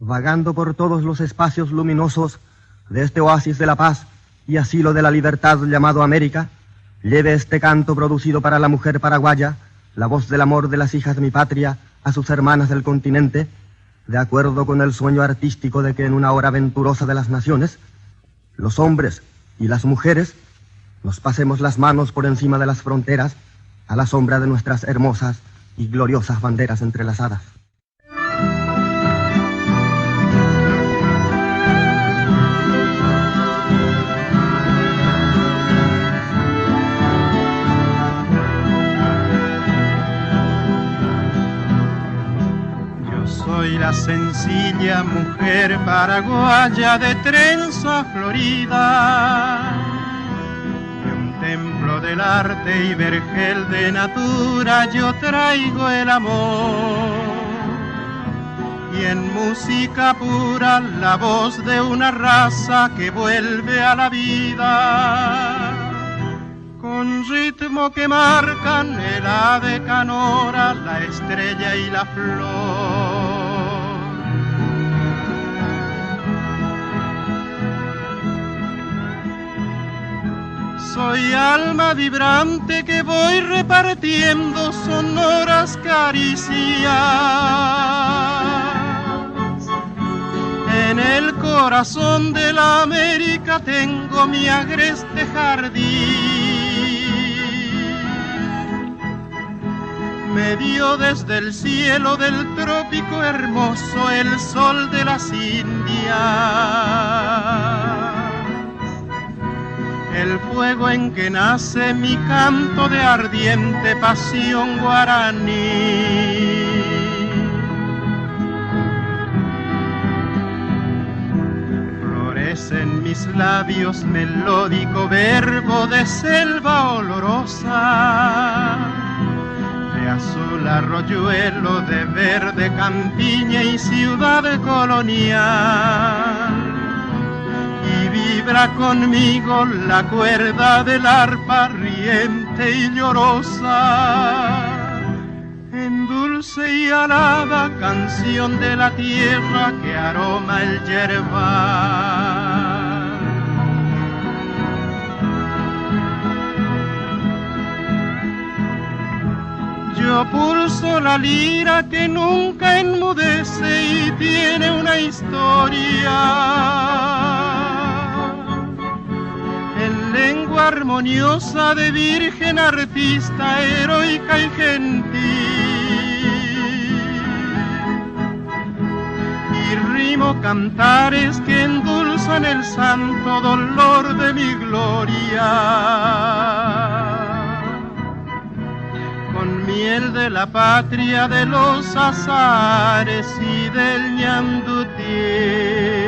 vagando por todos los espacios luminosos de este oasis de la paz y asilo de la libertad llamado América, lleve este canto producido para la mujer paraguaya, la voz del amor de las hijas de mi patria a sus hermanas del continente, de acuerdo con el sueño artístico de que en una hora venturosa de las naciones, los hombres y las mujeres nos pasemos las manos por encima de las fronteras a la sombra de nuestras hermosas y gloriosas banderas entrelazadas. Soy la sencilla mujer paraguaya de trenza florida, de un templo del arte y vergel de natura yo traigo el amor, y en música pura la voz de una raza que vuelve a la vida, con ritmo que marcan el ave canora, la estrella y la flor. Soy alma vibrante que voy repartiendo sonoras caricias. En el corazón de la América tengo mi agreste jardín. Me dio desde el cielo del trópico hermoso el sol de las Indias. El fuego en que nace mi canto de ardiente pasión guaraní. Florece en mis labios melódico verbo de selva olorosa, de azul arroyuelo, de verde campiña y ciudad colonial. Vibra conmigo la cuerda del arpa riente y llorosa, en dulce y alada canción de la tierra que aroma el yerbal. Yo pulso la lira que nunca enmudece y tiene una historia, lengua armoniosa de virgen artista, heroica y gentil. Y rimo cantares que endulzan el santo dolor de mi gloria, con miel de la patria, de los azares y del ñandutí.